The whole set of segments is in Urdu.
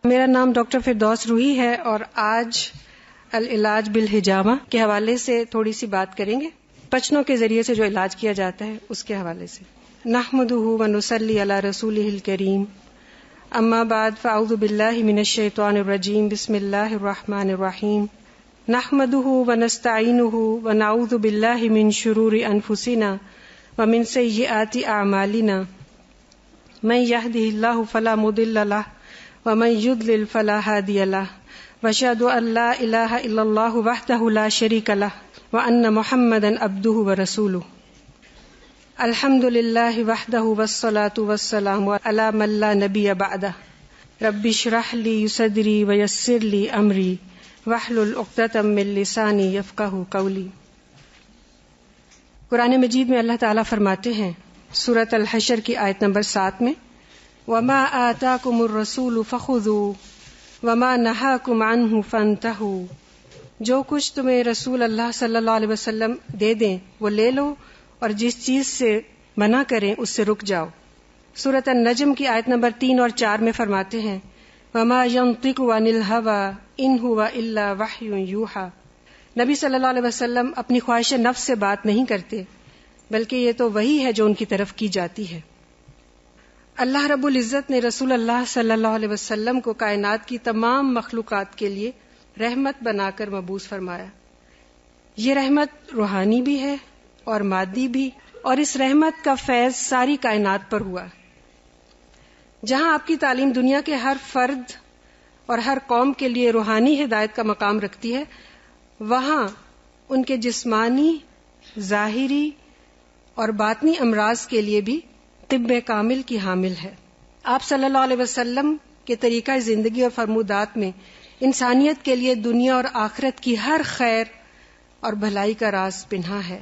میرا نام ڈاکٹر فردوس روحی ہے اور آج العلاج بالحجامہ کے حوالے سے تھوڑی سی بات کریں گے. پچنوں کے ذریعے سے جو علاج کیا جاتا ہے اس کے حوالے سے. نحمدہ ونصلی علی رسولہ الکریم. اما بعد فاعوذ باللہ من الشیطان الرجیم. بسم اللہ الرحمن الرحیم. نحمدہ ونستعینہ ونعوذ باللہ من شرور انفسنا ومن سیئات اعمالنا. من یہدہ اللہ فلا مضل لہ ومن يضلل فلا هادي له واشهد ان لا اله الا الله وحده لا شريك له وان محمدا عبده ورسوله. الحمد لله وحده والصلاة والسلام على من لا نبي بعده. رب اشرح لي صدري ويسر لي امري واحلل عقدة من لساني يفقهوا قولي. قرآن مجید میں اللہ تعالیٰ فرماتے ہیں سورۃ الحشر کی آیت نمبر 7 میں وَمَا آتَاكُمُ الرَّسُولُ فَخُذُوا وَمَا نَهَاكُمْ عَنْهُ فَانْتَهُوا. جو کچھ تمہیں رسول اللہ صلی اللہ علیہ وسلم دے دیں وہ لے لو اور جس چیز سے منع کریں اس سے رک جاؤ. سورۃ النجم کی آیت نمبر 3 اور 4 میں فرماتے ہیں وَمَا يَنطِقُ عَنِ الْهَوَىٰ إِنْ هُوَ إِلَّا وَحْيٌ يُوحَىٰ. نبی صلی اللہ علیہ وسلم اپنی خواہش نفس سے بات نہیں کرتے بلکہ یہ تو وحی ہے جو ان کی طرف کی جاتی ہے. اللہ رب العزت نے رسول اللہ صلی اللہ علیہ وسلم کو کائنات کی تمام مخلوقات کے لیے رحمت بنا کر مبعوث فرمایا. یہ رحمت روحانی بھی ہے اور مادی بھی، اور اس رحمت کا فیض ساری کائنات پر ہوا. جہاں آپ کی تعلیم دنیا کے ہر فرد اور ہر قوم کے لیے روحانی ہدایت کا مقام رکھتی ہے، وہاں ان کے جسمانی، ظاہری اور باطنی امراض کے لیے بھی طب کامل کی حامل ہے. آپ صلی اللہ علیہ وسلم کے طریقہ زندگی اور فرمودات میں انسانیت کے لیے دنیا اور آخرت کی ہر خیر اور بھلائی کا راز پنہا ہے.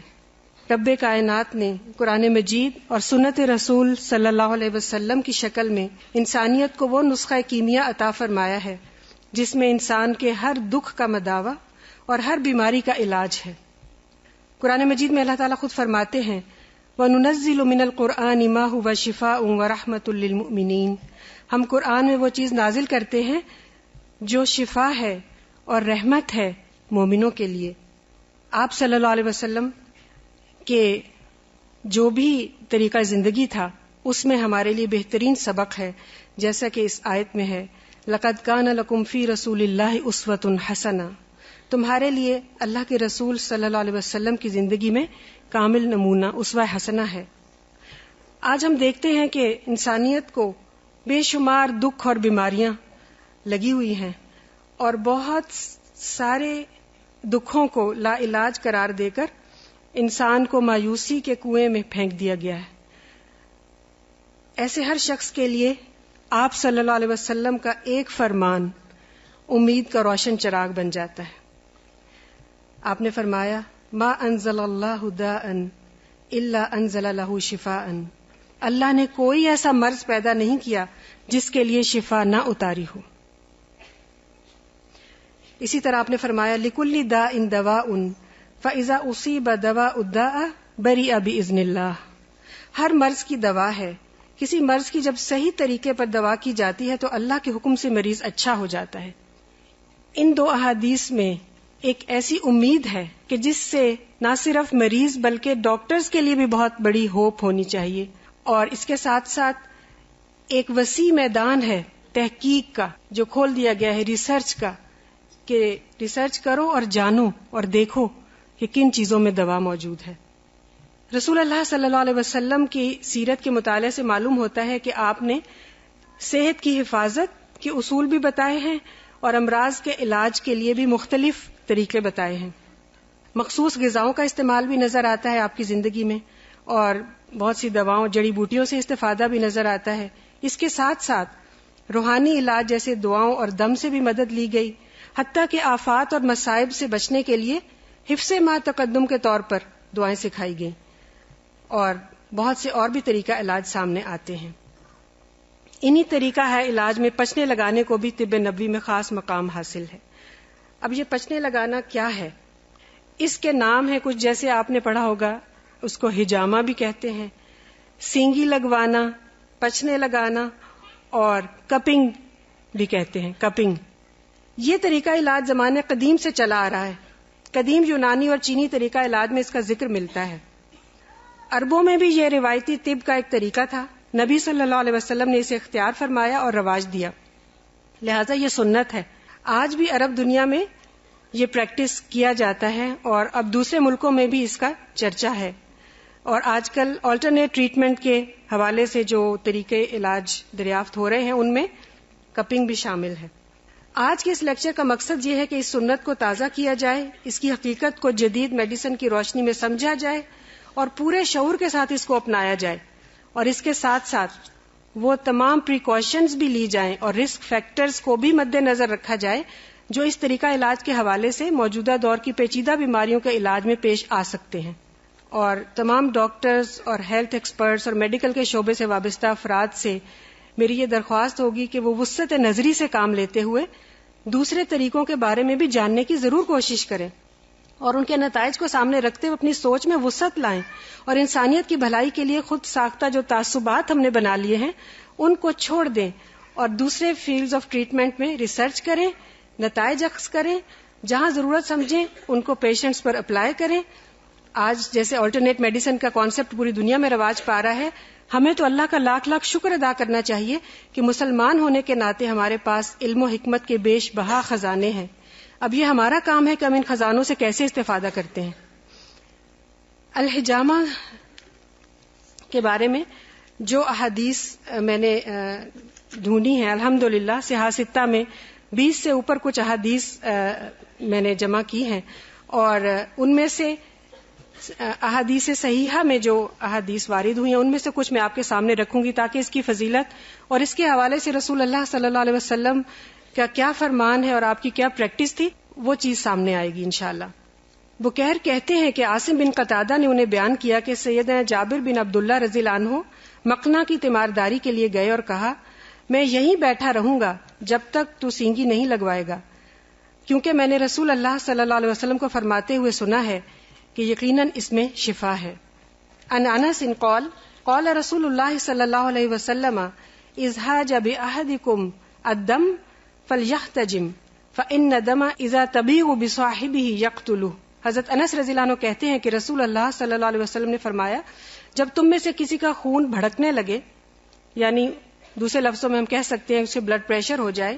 رب کائنات نے قرآن مجید اور سنت رسول صلی اللہ علیہ وسلم کی شکل میں انسانیت کو وہ نسخہ کیمیا عطا فرمایا ہے جس میں انسان کے ہر دکھ کا مداوع اور ہر بیماری کا علاج ہے. قرآن مجید میں اللہ تعالیٰ خود فرماتے ہیں وَنُنَزِّلُ مِنَ الْقُرْآنِ مَا هُوَ شِفَاءٌ وَرَحْمَةٌ لِّلْمُؤْمِنِينَ. ہم قرآن میں وہ چیز نازل کرتے ہیں جو شفا ہے اور رحمت ہے مومنوں کے لیے. آپ صلی اللہ علیہ وسلم کے جو بھی طریقہ زندگی تھا اس میں ہمارے لیے بہترین سبق ہے، جیسا کہ اس آیت میں ہے لَقَدْ كَانَ لَكُمْ فِي رَسُولِ اللَّهِ أُسْوَةٌ حَسَنَةٌ. تمہارے لیے اللہ کے رسول صلی اللہ علیہ وسلم کی زندگی میں کامل نمونہ اسوہ حسنہ ہے. آج ہم دیکھتے ہیں کہ انسانیت کو بے شمار دکھ اور بیماریاں لگی ہوئی ہیں اور بہت سارے دکھوں کو لا علاج قرار دے کر انسان کو مایوسی کے کنویں میں پھینک دیا گیا ہے. ایسے ہر شخص کے لیے آپ صلی اللہ علیہ وسلم کا ایک فرمان امید کا روشن چراغ بن جاتا ہے. آپ نے فرمایا ما انزل اللہ داء الا انزل له شفاء. اللہ نے کوئی ایسا مرض پیدا نہیں کیا جس کے لیے شفا نہ اتاری ہو. اسی طرح آپ نے فرمایا لکل داء دواء فاذا اصیب دواء الداء برئ باذن اللہ. ہر مرض کی دوا ہے. کسی مرض کی جب صحیح طریقے پر دوا کی جاتی ہے تو اللہ کے حکم سے مریض اچھا ہو جاتا ہے. ان دو احادیث میں ایک ایسی امید ہے کہ جس سے نہ صرف مریض بلکہ ڈاکٹرز کے لیے بھی بہت بڑی ہوپ ہونی چاہیے، اور اس کے ساتھ ساتھ ایک وسیع میدان ہے تحقیق کا جو کھول دیا گیا ہے ریسرچ کا، کہ ریسرچ کرو اور جانو اور دیکھو کہ کن چیزوں میں دوا موجود ہے. رسول اللہ صلی اللہ علیہ وسلم کی سیرت کے مطالعے سے معلوم ہوتا ہے کہ آپ نے صحت کی حفاظت کے اصول بھی بتائے ہیں اور امراض کے علاج کے لیے بھی مختلف طریقے بتائے ہیں. مخصوص غذاؤں کا استعمال بھی نظر آتا ہے آپ کی زندگی میں، اور بہت سی دواؤں جڑی بوٹیوں سے استفادہ بھی نظر آتا ہے. اس کے ساتھ ساتھ روحانی علاج جیسے دعاؤں اور دم سے بھی مدد لی گئی، حتیٰ کہ آفات اور مصائب سے بچنے کے لیے حفظ ما تقدم کے طور پر دعائیں سکھائی گئیں، اور بہت سے اور بھی طریقہ علاج سامنے آتے ہیں. انہی طریقہ ہے علاج میں پچنے لگانے کو بھی طب نبوی میں خاص مقام حاصل ہے. اب یہ پچنے لگانا کیا ہے؟ اس کے نام ہے کچھ جیسے آپ نے پڑھا ہوگا، اس کو حجامہ بھی کہتے ہیں، سینگی لگوانا، پچنے لگانا اور کپنگ بھی کہتے ہیں، کپنگ. یہ طریقہ علاج زمانے قدیم سے چلا آ رہا ہے. قدیم یونانی اور چینی طریقہ علاج میں اس کا ذکر ملتا ہے. عربوں میں بھی یہ روایتی طب کا ایک طریقہ تھا. نبی صلی اللہ علیہ وسلم نے اسے اختیار فرمایا اور رواج دیا، لہذا یہ سنت ہے. آج بھی عرب دنیا میں یہ پریکٹس کیا جاتا ہے اور اب دوسرے ملکوں میں بھی اس کا چرچا ہے. اور آج کل آلٹرنیٹ ٹریٹمنٹ کے حوالے سے جو طریقے علاج دریافت ہو رہے ہیں ان میں کپنگ بھی شامل ہے. آج کے اس لیکچر کا مقصد یہ ہے کہ اس سنت کو تازہ کیا جائے، اس کی حقیقت کو جدید میڈیسن کی روشنی میں سمجھا جائے اور پورے شعور کے ساتھ اس کو اپنایا جائے، اور اس کے ساتھ ساتھ وہ تمام پریکاشنز بھی لی جائیں اور رسک فیکٹرز کو بھی مد نظر رکھا جائے جو اس طریقہ علاج کے حوالے سے موجودہ دور کی پیچیدہ بیماریوں کے علاج میں پیش آ سکتے ہیں. اور تمام ڈاکٹرز اور ہیلتھ ایکسپرٹس اور میڈیکل کے شعبے سے وابستہ افراد سے میری یہ درخواست ہوگی کہ وہ وسعت نظری سے کام لیتے ہوئے دوسرے طریقوں کے بارے میں بھی جاننے کی ضرور کوشش کریں اور ان کے نتائج کو سامنے رکھتے ہوئے اپنی سوچ میں وسعت لائیں اور انسانیت کی بھلائی کے لیے خود ساختہ جو تعصبات ہم نے بنا لیے ہیں ان کو چھوڑ دیں اور دوسرے فیلڈز آف ٹریٹمنٹ میں ریسرچ کریں، نتائج اخذ کریں، جہاں ضرورت سمجھیں ان کو پیشنٹس پر اپلائی کریں. آج جیسے آلٹرنیٹ میڈیسن کا کانسیپٹ پوری دنیا میں رواج پا رہا ہے، ہمیں تو اللہ کا لاکھ لاکھ شکر ادا کرنا چاہیے کہ مسلمان ہونے کے ناطے ہمارے پاس علم و حکمت کے بیش بہا خزانے ہیں. اب یہ ہمارا کام ہے کہ ہم ان خزانوں سے کیسے استفادہ کرتے ہیں. الحجامہ کے بارے میں جو احادیث میں نے ڈھونڈی ہیں، الحمدللہ صحاح ستہ میں 20 سے اوپر کچھ احادیث میں نے جمع کی ہیں، اور ان میں سے احادیث صحیحہ میں جو احادیث وارد ہوئی ہیں ان میں سے کچھ میں آپ کے سامنے رکھوں گی تاکہ اس کی فضیلت اور اس کے حوالے سے رسول اللہ صلی اللہ علیہ وسلم کا کیا فرمان ہے اور آپ کی کیا پریکٹس تھی وہ چیز سامنے آئے گی انشاءاللہ. بکیر کہتے ہیں کہ عاصم بن قتادہ نے انہیں بیان کیا کہ سیدنا جابر بن عبداللہ رضی اللہ عنہ مقنع کی تیمارداری کے لیے گئے اور کہا، میں یہیں بیٹھا رہوں گا جب تک تو سینگی نہیں لگوائے گا، کیونکہ میں نے رسول اللہ صلی اللہ علیہ وسلم کو فرماتے ہوئے سنا ہے کہ یقیناً اس میں شفا ہے. ان انس قال قال رسول اللہ صلی اللہ علیہ وسلم اذا جب احدکم الدم فلیحتجم فان الدم اذا تبیغ بصاحبہ یقتلہ. حضرت انس رضی اللہ عنہ کہتے ہیں کہ رسول اللہ صلی اللہ علیہ وسلم نے فرمایا، جب تم میں سے کسی کا خون بھڑکنے لگے، یعنی دوسرے لفظوں میں ہم کہہ سکتے ہیں اسے بلڈ پریشر ہو جائے،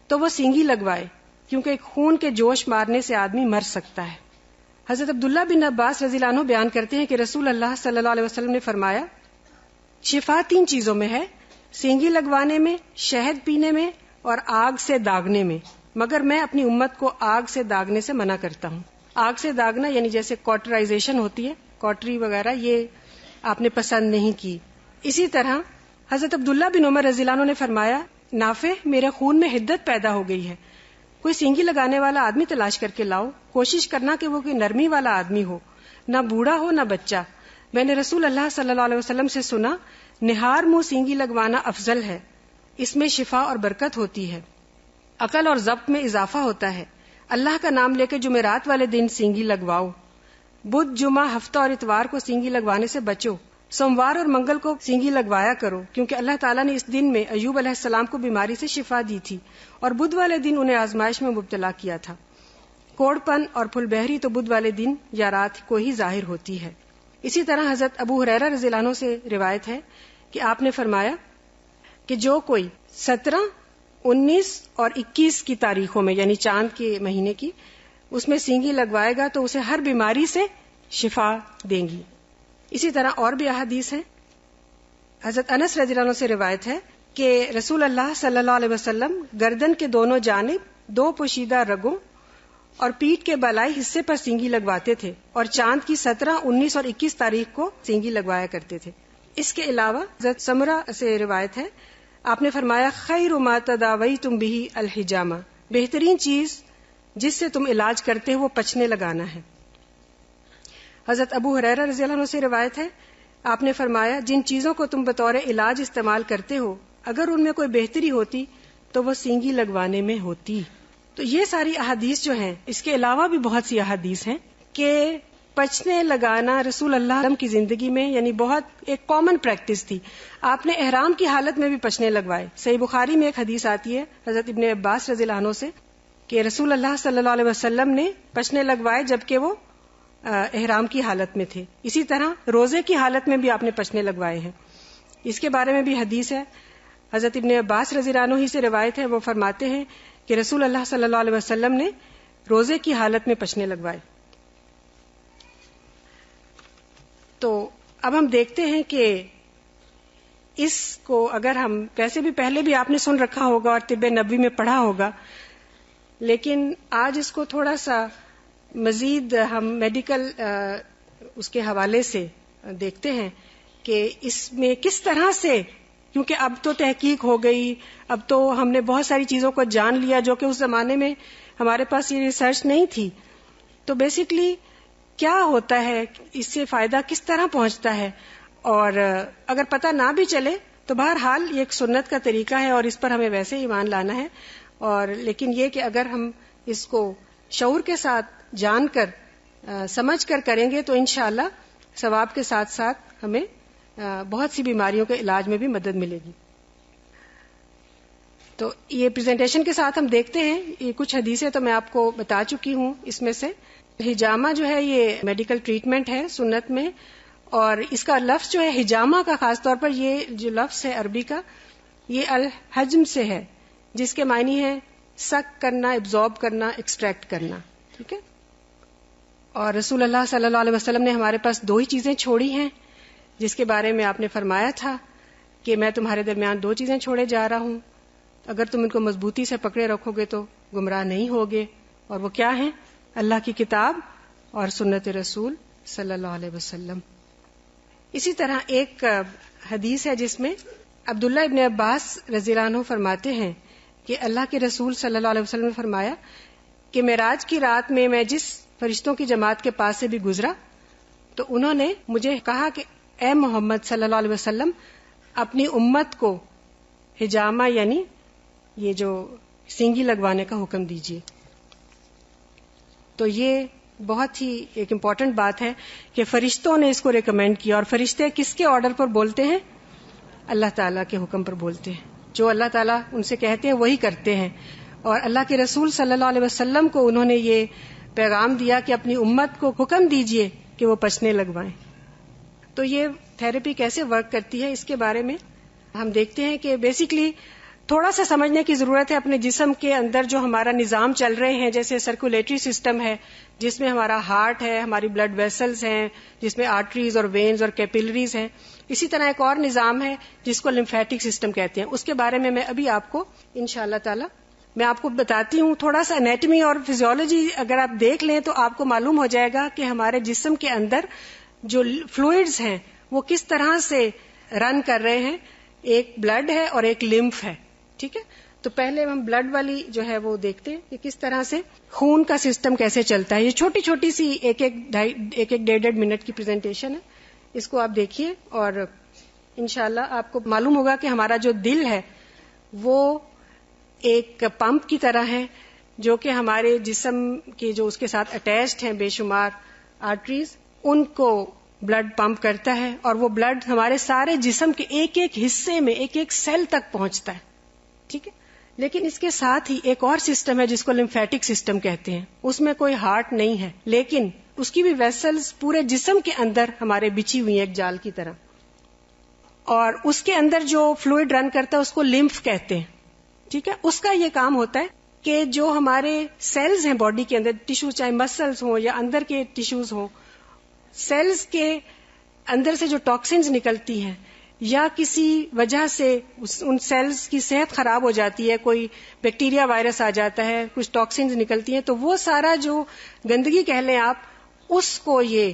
تو وہ سینگی لگوائے، کیونکہ خون کے جوش مارنے سے آدمی مر سکتا ہے. حضرت عبداللہ بن عباس رضی اللہ عنہ بیان کرتے ہیں کہ رسول اللہ صلی اللہ علیہ وسلم نے فرمایا، شفا 3 چیزوں میں ہے، سینگی لگوانے میں، شہد پینے میں اور آگ سے داغنے میں، مگر میں اپنی امت کو آگ سے داغنے سے منع کرتا ہوں. آگ سے داغنا یعنی جیسے کوٹرائزیشن ہوتی ہے، کوٹری وغیرہ، یہ آپ نے پسند نہیں کی. اسی طرح حضرت عبداللہ بن عمر رضی اللہ عنہ نے فرمایا، نافع میرے خون میں حدت پیدا ہو گئی ہے، کوئی سینگی لگانے والا آدمی تلاش کر کے لاؤ، کوشش کرنا کہ وہ کوئی نرمی والا آدمی ہو، نہ بوڑھا ہو نہ بچہ. میں نے رسول اللہ صلی اللہ علیہ وسلم سے سنا، نہار منہ سینگی لگوانا افضل ہے، اس میں شفا اور برکت ہوتی ہے، عقل اور ضبط میں اضافہ ہوتا ہے. اللہ کا نام لے کے جمعرات والے دن سینگی لگواؤ، بدھ جمعہ ہفتہ اور اتوار کو سینگی لگوانے سے بچو، سوموار اور منگل کو سینگی لگوایا کرو، کیونکہ اللہ تعالیٰ نے اس دن میں ایوب علیہ السلام کو بیماری سے شفا دی تھی اور بدھ والے دن انہیں آزمائش میں مبتلا کیا تھا. کوڑ پن اور پھل بہری تو بدھ والے دن یا رات کو ہی ظاہر ہوتی ہے. اسی طرح حضرت ابو ہریرہ رضی اللہ عنہ سے روایت ہے کہ آپ نے فرمایا کہ جو کوئی 17، 19 اور 21 کی تاریخوں میں یعنی چاند کے مہینے کی اس میں سینگی لگوائے گا تو اسے ہر بیماری سے شفا دیں گی. اسی طرح اور بھی احادیث ہیں. حضرت انس رضی اللہ عنہ سے روایت ہے کہ رسول اللہ صلی اللہ علیہ وسلم گردن کے دونوں جانب 2 پوشیدہ رگوں اور پیٹھ کے بالائی حصے پر سینگی لگواتے تھے اور چاند کی 17، 19 اور 21 تاریخ کو سینگی لگوایا کرتے تھے. اس کے علاوہ حضرت سمرہ سے روایت ہے، آپ نے فرمایا، خیر ما تداویتم بہ الحجامہ، بہترین چیز جس سے تم علاج کرتے ہو وہ پچنے لگانا ہے. حضرت ابو ہریرہ رضی اللہ عنہ سے روایت ہے، آپ نے فرمایا، جن چیزوں کو تم بطور علاج استعمال کرتے ہو اگر ان میں کوئی بہتری ہوتی تو وہ سینگی لگوانے میں ہوتی. تو یہ ساری احادیث جو ہیں، اس کے علاوہ بھی بہت سی احادیث ہیں کہ پچنے لگانا رسول اللہ کی زندگی میں یعنی بہت ایک کامن پریکٹس تھی. آپ نے احرام کی حالت میں بھی پچنے لگوائے. صحیح بخاری میں ایک حدیث آتی ہے حضرت ابن عباس رضی اللہ عنہ سے کہ رسول اللہ صلی اللہ علیہ وسلم نے پچنے لگوائے جبکہ وہ احرام کی حالت میں تھے. اسی طرح روزے کی حالت میں بھی آپ نے پچنے لگوائے ہیں. اس کے بارے میں بھی حدیث ہے. حضرت ابن عباس رضی اللہ عنہ ہی سے روایت ہے, وہ فرماتے ہیں کہ رسول اللہ صلی اللہ علیہ وسلم نے روزے کی حالت میں پچنے لگوائے. تو اب ہم دیکھتے ہیں کہ اس کو اگر ہم ویسے بھی پہلے بھی آپ نے سن رکھا ہوگا اور طب نبوی میں پڑھا ہوگا, لیکن آج اس کو تھوڑا سا مزید ہم میڈیکل اس کے حوالے سے دیکھتے ہیں کہ اس میں کس طرح سے, کیونکہ اب تو تحقیق ہو گئی, اب تو ہم نے بہت ساری چیزوں کو جان لیا جو کہ اس زمانے میں ہمارے پاس یہ ریسرچ نہیں تھی. تو بیسیکلی کیا ہوتا ہے, اس سے فائدہ کس طرح پہنچتا ہے, اور اگر پتہ نہ بھی چلے تو بہرحال یہ ایک سنت کا طریقہ ہے اور اس پر ہمیں ویسے ایمان لانا ہے. اور لیکن یہ کہ اگر ہم اس کو شعور کے ساتھ جان کر سمجھ کر کریں گے تو انشاءاللہ ثواب کے ساتھ ساتھ ہمیں بہت سی بیماریوں کے علاج میں بھی مدد ملے گی. تو یہ پریزنٹیشن کے ساتھ ہم دیکھتے ہیں, یہ کچھ حدیثیں تو میں آپ کو بتا چکی ہوں. اس میں سے حجامہ جو ہے یہ میڈیکل ٹریٹمنٹ ہے سنت میں, اور اس کا لفظ جو ہے حجامہ کا, خاص طور پر یہ جو لفظ ہے عربی کا یہ الحجم سے ہے, جس کے معنی ہے سک کرنا, ایبزارب کرنا, ایکسٹریکٹ کرنا. ٹھیک ہے. اور رسول اللہ صلی اللہ علیہ وسلم نے ہمارے پاس 2 ہی چیزیں چھوڑی ہیں جس کے بارے میں آپ نے فرمایا تھا کہ میں تمہارے درمیان 2 چیزیں چھوڑے جا رہا ہوں, اگر تم ان کو مضبوطی سے پکڑے رکھو گے تو گمراہ نہیں ہوگے. اور وہ کیا ہیں؟ اللہ کی کتاب اور سنت رسول صلی اللہ علیہ وسلم. اسی طرح ایک حدیث ہے جس میں عبداللہ ابن عباس رضی اللہ عنہ فرماتے ہیں کہ اللہ کے رسول صلی اللہ علیہ وسلم نے فرمایا کہ معراج کی رات میں میں جس فرشتوں کی جماعت کے پاس سے بھی گزرا تو انہوں نے مجھے کہا کہ اے محمد صلی اللہ علیہ وسلم اپنی امت کو حجامہ یعنی یہ جو سینگی لگوانے کا حکم دیجیے. تو یہ بہت ہی ایک امپورٹنٹ بات ہے کہ فرشتوں نے اس کو ریکمینڈ کیا, اور فرشتے کس کے آرڈر پر بولتے ہیں؟ اللہ تعالیٰ کے حکم پر بولتے ہیں. جو اللہ تعالیٰ ان سے کہتے ہیں وہی کرتے ہیں. اور اللہ کے رسول صلی اللہ علیہ وسلم کو انہوں نے یہ پیغام دیا کہ اپنی امت کو حکم دیجیے کہ وہ پچنے لگوائیں. تو یہ تھراپی کیسے ورک کرتی ہے اس کے بارے میں ہم دیکھتے ہیں کہ بیسیکلی تھوڑا سا سمجھنے کی ضرورت ہے. اپنے جسم کے اندر جو ہمارا نظام چل رہے ہیں, جیسے سرکولیٹری سسٹم ہے جس میں ہمارا ہارٹ ہے, ہماری بلڈ ویسلز ہیں جس میں آرٹریز اور وینز اور کیپلریز ہیں. اسی طرح ایک اور نظام ہے جس کو لمفیٹک سسٹم کہتے ہیں. اس کے بارے میں ابھی آپ کو انشاءاللہ تعالی میں آپ کو بتاتی ہوں. تھوڑا سا انیٹمی اور فزیولوجی اگر آپ دیکھ لیں تو آپ کو معلوم ہو جائے گا کہ ہمارے جسم کے اندر جو فلوئڈز ہیں وہ کس طرح سے رن کر رہے ہیں. ایک بلڈ ہے اور ایک لمف ہے. ٹھیک ہے. تو پہلے ہم بلڈ والی جو ہے وہ دیکھتے ہیں کہ کس طرح سے خون کا سسٹم کیسے چلتا ہے. یہ چھوٹی چھوٹی سی ایک 1.5 منٹ کی پریزنٹیشن ہے. اس کو آپ دیکھیے اور انشاءاللہ آپ کو معلوم ہوگا کہ ہمارا جو دل ہے وہ ایک پمپ کی طرح ہے جو کہ ہمارے جسم کے جو اس کے ساتھ اٹیچڈ ہیں بے شمار آرٹریز, ان کو بلڈ پمپ کرتا ہے, اور وہ بلڈ ہمارے سارے جسم کے ایک ایک حصے میں ایک ایک سیل تک پہنچتا ہے. ٹھیک ہے. لیکن اس کے ساتھ ہی ایک اور سسٹم ہے جس کو لمفیٹک سسٹم کہتے ہیں. اس میں کوئی ہارٹ نہیں ہے, لیکن اس کی بھی ویسلز پورے جسم کے اندر ہمارے بچھی ہوئی ہیں ایک جال کی طرح, اور اس کے اندر جو فلوئڈ رن کرتا ہے اس کو لمف کہتے ہیں. ٹھیک ہے. اس کا یہ کام ہوتا ہے کہ جو ہمارے سیلز ہیں باڈی کے اندر, ٹیشوز چاہے مسلز ہوں یا اندر کے ٹیشوز ہوں, سیلز کے اندر سے جو ٹاکسنز نکلتی ہیں یا کسی وجہ سے ان سیلز کی صحت خراب ہو جاتی ہے, کوئی بیکٹیریا وائرس آ جاتا ہے, کچھ ٹاکسنز نکلتی ہیں, تو وہ سارا جو گندگی کہہ لیں آپ, اس کو یہ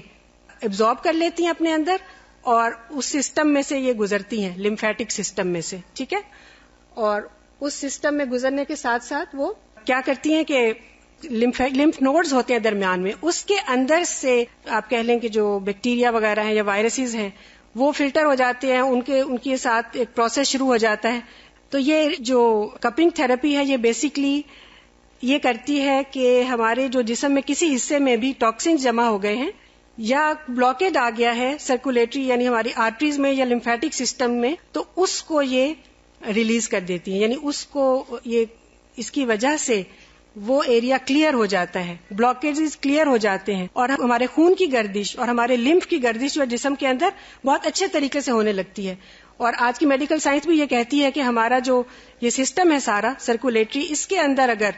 ایبزارب کر لیتی ہیں اپنے اندر اور اس سسٹم میں سے یہ گزرتی ہیں, لمفیٹک سسٹم میں سے. ٹھیک ہے. اور اس سسٹم میں گزرنے کے ساتھ ساتھ وہ کیا کرتی ہیں کہ لمف نوڈز ہوتے ہیں درمیان میں, اس کے اندر سے آپ کہہ لیں کہ جو بیکٹیریا وغیرہ ہیں یا وائرسز ہیں وہ فلٹر ہو جاتے ہیں, ان کے ساتھ ایک پروسیس شروع ہو جاتا ہے. تو یہ جو کپنگ تھراپی ہے یہ بیسیکلی یہ کرتی ہے کہ ہمارے جو جسم میں کسی حصے میں بھی ٹاکسنز جمع ہو گئے ہیں یا بلاکیج آ گیا ہے سرکولیٹری یعنی ہماری آرٹریز میں یا لمفیٹک سسٹم میں, تو اس کو یہ ریلیز کر دیتی ہیں, یعنی اس کو یہ اس کی وجہ سے وہ ایریا کلیئر ہو جاتا ہے, بلاکیجز کلیئر ہو جاتے ہیں, اور ہمارے خون کی گردش اور ہمارے لمف کی گردش جو جسم کے اندر بہت اچھے طریقے سے ہونے لگتی ہے. اور آج کی میڈیکل سائنس بھی یہ کہتی ہے کہ ہمارا جو یہ سسٹم ہے سارا سرکولیٹری, اس کے اندر اگر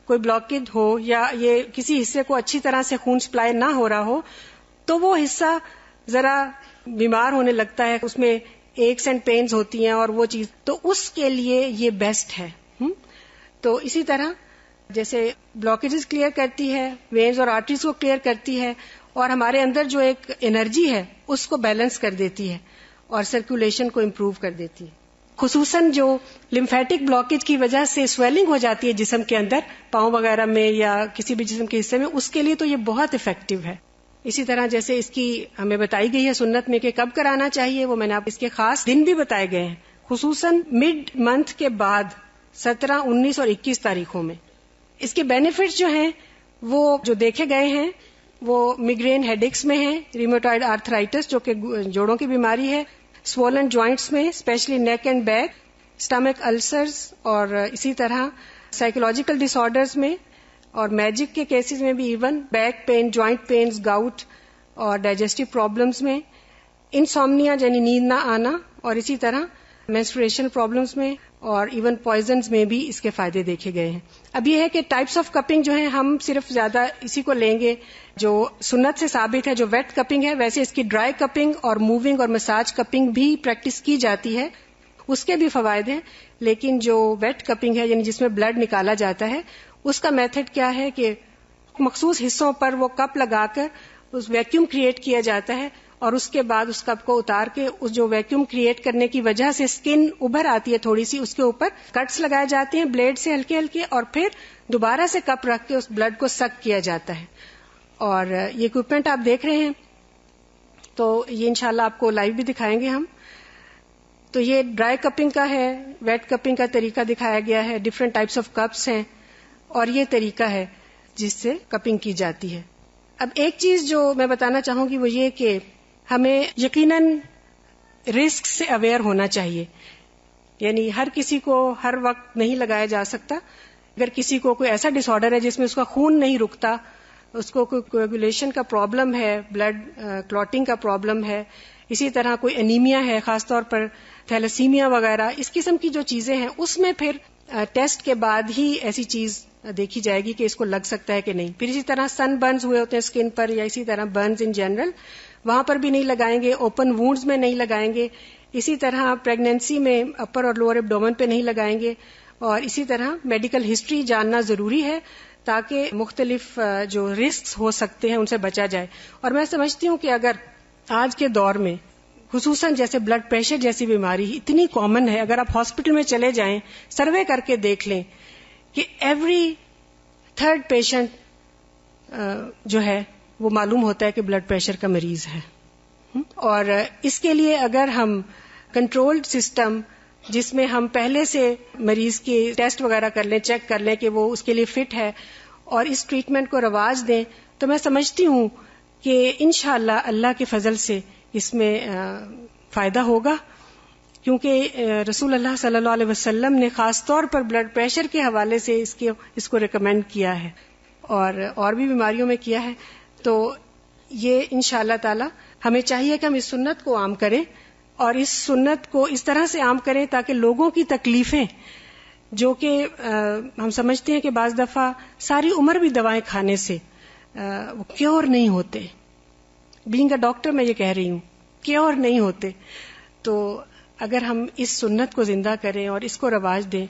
کوئی بلاکیج ہو یا یہ کسی حصے کو اچھی طرح سے خون سپلائی نہ ہو رہا ہو تو وہ حصہ ذرا بیمار ہونے لگتا ہے, اس میں ایکس اینڈ پینز ہوتی ہیں اور وہ چیز, تو اس کے لیے یہ بیسٹ ہے. تو اسی طرح جیسے بلاکیجز کلیئر کرتی ہے, وینز اور آرٹریز کو کلیئر کرتی ہے, اور ہمارے اندر جو ایک انرجی ہے اس کو بیلنس کر دیتی ہے اور سرکولیشن کو امپروو کر دیتی ہے. خصوصاً جو لمفیٹک بلاکیج کی وجہ سے سویلنگ ہو جاتی ہے جسم کے اندر, پاؤں وغیرہ میں یا کسی بھی جسم کے حصے میں, اس کے لیے تو یہ بہت افیکٹو ہے. اسی طرح جیسے اس کی ہمیں بتائی گئی ہے سنت میں کہ کب کرانا چاہیے, وہ میں نے آپ اس کے خاص دن بھی بتائے گئے ہیں, خصوصاً مڈ منتھ کے بعد 17, 19 اور 21 تاریخوں میں. اس کے بینیفٹس جو ہیں وہ جو دیکھے گئے ہیں وہ میگرین ہیڈیکس میں ہیں, ریموٹائڈ آرتھرائٹس جو کہ جوڑوں کی بیماری ہے, سوولن جوائنٹس میں especially neck and back, stomach ulcers, اور اسی طرح سائیکولوجیکل ڈس آرڈرز میں, اور میجک کے کیسز میں بھی ایون بیک پین, جوائنٹ پینز, گاؤٹ اور ڈائجسٹو پرابلمز میں, انسومنیا یعنی نیند نہ آنا, اور اسی طرح مینسٹریشن پرابلمز میں, اور ایون پوائزنز میں بھی اس کے فائدے دیکھے گئے ہیں. اب یہ ہے کہ ٹائپس آف کپنگ جو ہیں ہم صرف زیادہ اسی کو لیں گے جو سنت سے ثابت ہے, جو ویٹ کپنگ ہے. ویسے اس کی ڈرائی کپنگ اور موونگ اور مساج کپنگ بھی پریکٹس کی جاتی ہے, اس کے بھی فوائد ہیں, لیکن جو ویٹ کپنگ ہے یعنی جس میں بلڈ نکالا جاتا ہے, اس کا میتھڈ کیا ہے کہ مخصوص حصوں پر وہ کپ لگا کر اس ویکیوم کریٹ کیا جاتا ہے, اور اس کے بعد اس کپ کو اتار کے اس جو ویکیوم کریٹ کرنے کی وجہ سے اسکن ابھر آتی ہے تھوڑی سی, اس کے اوپر کٹس لگائے جاتے ہیں بلیڈ سے ہلکے ہلکے, اور پھر دوبارہ سے کپ رکھ کے اس بلڈ کو سک کیا جاتا ہے. اور یہ اکوپمنٹ آپ دیکھ رہے ہیں, تو یہ انشاءاللہ آپ کو لائیو بھی دکھائیں گے ہم. تو یہ ڈرائی کپنگ کا ہے, ویٹ کپنگ کا طریقہ دکھایا گیا ہے, ڈفرینٹ ٹائپس آف کپس ہیں, اور یہ طریقہ ہے جس سے کپنگ کی جاتی ہے. اب ایک چیز جو میں بتانا چاہوں گی وہ یہ کہ ہمیں یقیناً رسک سے اویئر ہونا چاہیے, یعنی ہر کسی کو ہر وقت نہیں لگایا جا سکتا. اگر کسی کو کوئی ایسا ڈس آرڈر ہے جس میں اس کا خون نہیں رکتا, اس کو کوئی کوگولیشن کا پرابلم ہے, بلڈ کلوٹنگ کا پرابلم ہے, اسی طرح کوئی انیمیا ہے, خاص طور پر تھیلیسیمیا وغیرہ, اس قسم کی جو چیزیں ہیں اس میں پھر ٹیسٹ کے بعد ہی ایسی چیز دیکھی جائے گی کہ اس کو لگ سکتا ہے کہ نہیں. پھر اسی طرح سن برنز ہوئے ہوتے ہیں اسکن پر, یا اسی طرح برنز ان جنرل, وہاں پر بھی نہیں لگائیں گے, اوپن وونڈز میں نہیں لگائیں گے, اسی طرح پریگنینسی میں اپر اور لوور ایبڈومن پہ نہیں لگائیں گے, اور اسی طرح میڈیکل ہسٹری جاننا ضروری ہے تاکہ مختلف جو رسکس ہو سکتے ہیں ان سے بچا جائے. اور میں سمجھتی ہوں کہ اگر آج کے دور میں خصوصاً جیسے بلڈ پریشر جیسی بیماری اتنی کامن ہے, اگر آپ ہاسپٹل میں چلے جائیں سروے کر کے دیکھ لیں کہ ایوری تھرڈ پیشنٹ جو ہے وہ معلوم ہوتا ہے کہ بلڈ پریشر کا مریض ہے. اور اس کے لیے اگر ہم کنٹرولڈ سسٹم جس میں ہم پہلے سے مریض کے ٹیسٹ وغیرہ کر لیں, چیک کر لیں کہ وہ اس کے لیے فٹ ہے, اور اس ٹریٹمنٹ کو رواج دیں, تو میں سمجھتی ہوں کہ انشاءاللہ اللہ کے فضل سے اس میں فائدہ ہوگا, کیونکہ رسول اللہ صلی اللہ علیہ وسلم نے خاص طور پر بلڈ پریشر کے حوالے سے اس کو ریکمینڈ کیا ہے, اور بھی بیماریوں میں کیا ہے. تو یہ انشاءاللہ تعالی ہمیں چاہیے کہ ہم اس سنت کو عام کریں, اور اس سنت کو اس طرح سے عام کریں تاکہ لوگوں کی تکلیفیں جو کہ ہم سمجھتے ہیں کہ بعض دفعہ ساری عمر بھی دوائیں کھانے سے وہ کیور نہیں ہوتے, بینگ اے ڈاکٹر میں یہ کہہ رہی ہوں, کیور نہیں ہوتے. تو اگر ہم اس سنت کو زندہ کریں اور اس کو رواج دیں,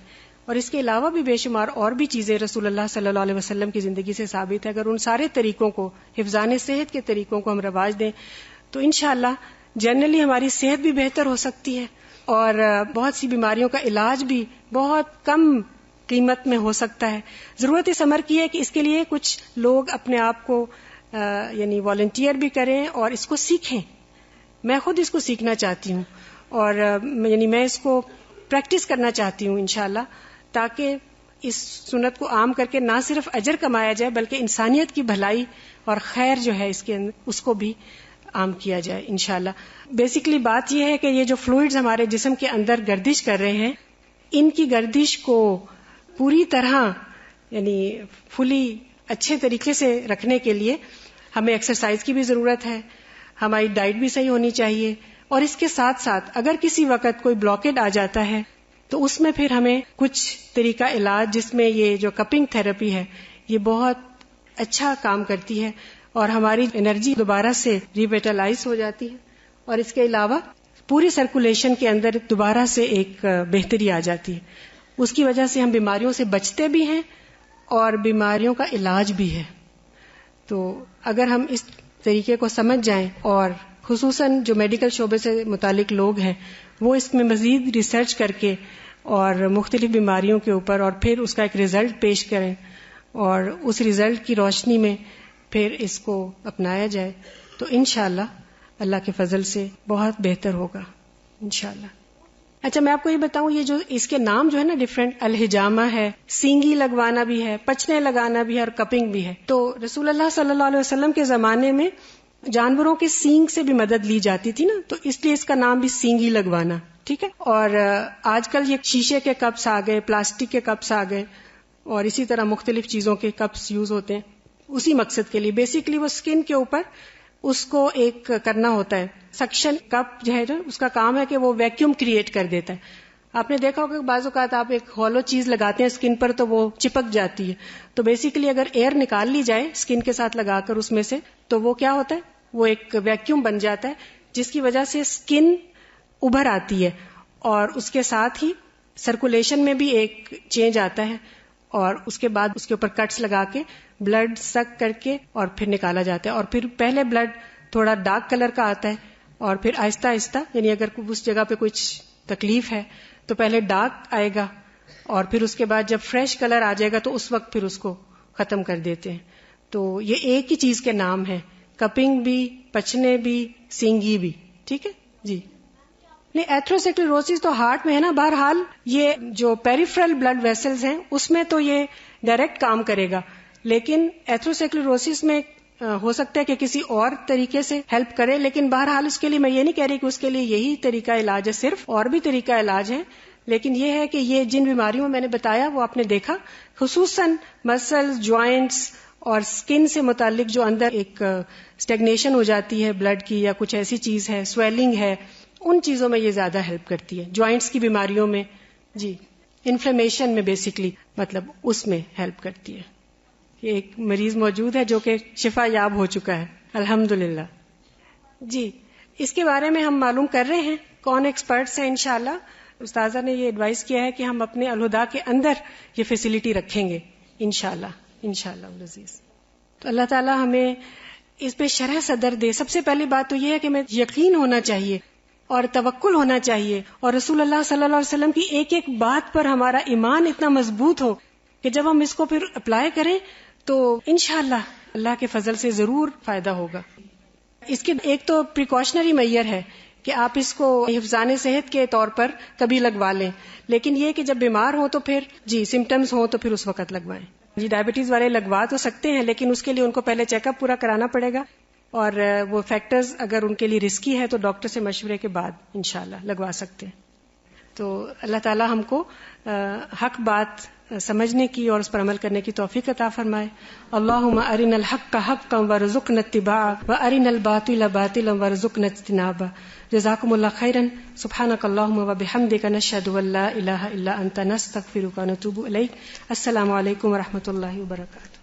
اور اس کے علاوہ بھی بے شمار اور بھی چیزیں رسول اللہ صلی اللہ علیہ وسلم کی زندگی سے ثابت ہے, اگر ان سارے طریقوں کو, حفظان صحت کے طریقوں کو ہم رواج دیں تو انشاءاللہ جنرلی ہماری صحت بھی بہتر ہو سکتی ہے, اور بہت سی بیماریوں کا علاج بھی بہت کم قیمت میں ہو سکتا ہے. ضرورت اس امر کی ہے کہ اس کے لیے کچھ لوگ اپنے آپ کو یعنی والنٹیئر بھی کریں اور اس کو سیکھیں. میں خود اس کو سیکھنا چاہتی ہوں, اور یعنی میں اس کو پریکٹس کرنا چاہتی ہوں انشاءاللہ, تاکہ اس سنت کو عام کر کے نہ صرف اجر کمایا جائے بلکہ انسانیت کی بھلائی اور خیر جو ہے اس کے اندر اس کو بھی عام کیا جائے انشاءاللہ. بیسیکلی بات یہ ہے کہ یہ جو فلوئڈز ہمارے جسم کے اندر گردش کر رہے ہیں، ان کی گردش کو پوری طرح یعنی فلی اچھے طریقے سے رکھنے کے لیے ہمیں ایکسرسائز کی بھی ضرورت ہے، ہماری ڈائٹ بھی صحیح ہونی چاہیے، اور اس کے ساتھ ساتھ اگر کسی وقت کوئی بلاکیڈ آ جاتا ہے تو اس میں پھر ہمیں کچھ طریقہ علاج، جس میں یہ جو کپنگ تھراپی ہے یہ بہت اچھا کام کرتی ہے اور ہماری انرجی دوبارہ سے ریویٹلائز ہو جاتی ہے، اور اس کے علاوہ پوری سرکولیشن کے اندر دوبارہ سے ایک بہتری آ جاتی ہے. اس کی وجہ سے ہم بیماریوں سے بچتے بھی ہیں اور بیماریوں کا علاج بھی ہے. تو اگر ہم اس طریقے کو سمجھ جائیں، اور خصوصاً جو میڈیکل شعبے سے متعلق لوگ ہیں وہ اس میں مزید ریسرچ کر کے اور مختلف بیماریوں کے اوپر اور پھر اس کا ایک رزلٹ پیش کریں اور اس رزلٹ کی روشنی میں پھر اس کو اپنایا جائے تو انشاءاللہ اللہ کے فضل سے بہت بہتر ہوگا انشاءاللہ. اچھا میں آپ کو یہ بتاؤں، یہ جو اس کے نام جو ہے نا ڈفرینٹ، الحجامہ ہے، سینگی لگوانا بھی ہے، پچنے لگانا بھی ہے، اور کپنگ بھی ہے. تو رسول اللہ صلی اللہ علیہ وسلم کے زمانے میں جانوروں کے سینگ سے بھی مدد لی جاتی تھی نا، تو اس لیے اس کا نام بھی سینگی لگوانا، ٹھیک ہے. اور آج کل یہ شیشے کے کپس آ گئے، پلاسٹک کے کپس آ گئے، اور اسی طرح مختلف چیزوں کے کپس یوز ہوتے ہیں اسی مقصد کے لیے. بیسیکلی وہ اسکن کے اوپر اس کو ایک کرنا ہوتا ہے سکشن. کپ جو ہے اس کا کام ہے کہ وہ ویکیوم کریٹ کر دیتا ہے. آپ نے دیکھا ہوگا کہ بعض اوقات آپ ایک ہالو چیز لگاتے ہیں اسکن پر تو وہ چپک جاتی ہے، تو بیسیکلی اگر ایئر نکال لی جائے اسکن کے ساتھ لگا کر اس میں سے تو وہ کیا ہوتا ہے، وہ ایک ویکیوم بن جاتا ہے جس کی وجہ سے اسکن ابھر آتی ہے، اور اس کے ساتھ ہی سرکولیشن میں بھی ایک چینج آتا ہے، اور اس کے بعد اس کے اوپر کٹس لگا کے بلڈ سک کر کے اور پھر نکالا جاتا ہے. اور پھر پہلے بلڈ تھوڑا ڈارک کلر کا آتا ہے اور پھر آہستہ آہستہ یعنی اگر اس جگہ پہ کچھ تکلیف ہے تو پہلے ڈارک آئے گا اور پھر اس کے بعد جب فریش کلر آ جائے گا تو اس وقت پھر اس کو ختم کر دیتے ہیں. تو یہ ایک ہی چیز کے نام ہیں، کپنگ بھی، پچنے بھی، سینگی بھی، ٹھیک ہے جی. نہیں، ایتھروسکلیروسس تو ہارٹ میں ہے نا. بہرحال یہ جو پیریفرل بلڈ ویسلز ہیں اس میں تو یہ ڈائریکٹ کام کرے گا، لیکن ایتھروسکلیروسس میں ہو سکتا ہے کہ کسی اور طریقے سے ہیلپ کرے. لیکن بہرحال اس کے لیے میں یہ نہیں کہہ رہی کہ اس کے لیے یہی طریقہ علاج ہے صرف، اور بھی طریقہ علاج ہے. لیکن یہ ہے کہ یہ جن بیماریوں میں نے بتایا وہ آپ نے دیکھا، خصوصاً مسلز، جوائنٹس اور سکن سے متعلق جو اندر ایک اسٹیگنیشن ہو جاتی ہے بلڈ کی یا کچھ ایسی چیز ہے، سویلنگ ہے، ان چیزوں میں یہ زیادہ ہیلپ کرتی ہے. جوائنٹس کی بیماریوں میں، جی انفلیمیشن میں بیسیکلی مطلب اس میں ہیلپ کرتی ہے. یہ ایک مریض موجود ہے جو کہ شفا یاب ہو چکا ہے الحمدللہ. جی اس کے بارے میں ہم معلوم کر رہے ہیں کون ایکسپرٹس ہیں. انشاءاللہ استاذہ نے یہ ایڈوائز کیا ہے کہ ہم اپنے الہدا کے اندر یہ فیسلٹی رکھیں گے انشاءاللہ العزیز. تو اللہ تعالی ہمیں اس پہ شرح صدر دے. سب سے پہلی بات تو یہ ہے کہ ہمیں یقین ہونا چاہیے اور توکل ہونا چاہیے، اور رسول اللہ صلی اللہ علیہ وسلم کی ایک ایک بات پر ہمارا ایمان اتنا مضبوط ہو کہ جب ہم اس کو پھر اپلائی کریں تو انشاءاللہ اللہ کے فضل سے ضرور فائدہ ہوگا. اس کے ایک تو پریکاشنری میئر ہے کہ آپ اس کو حفظان صحت کے طور پر کبھی لگوا لیں، لیکن یہ کہ جب بیمار ہو تو پھر جی سمٹمز ہوں تو پھر اس وقت لگوائیں. جی ڈائبٹیز والے لگوا تو سکتے ہیں لیکن اس کے لیے ان کو پہلے چیک اپ پورا کرانا پڑے گا، اور وہ فیکٹرز اگر ان کے لیے رسکی ہے تو ڈاکٹر سے مشورے کے بعد انشاءاللہ لگوا سکتے ہیں. تو اللہ تعالی ہم کو حق بات سمجھنے کی اور اس پر عمل کرنے کی توفیق عطا فرمائے. اللہم ارنا الحق حقا وارزقنا اتباعہ وارنا الباطل باطلا وارزقنا اجتنابہ. جزاکم اللہ خیرا. سبحانک اللہم وبحمدک نشہد ان لا الہ الا انت نستغفرک ونتوب الیک. السلام علیکم ورحمۃ اللہ وبرکاتہ.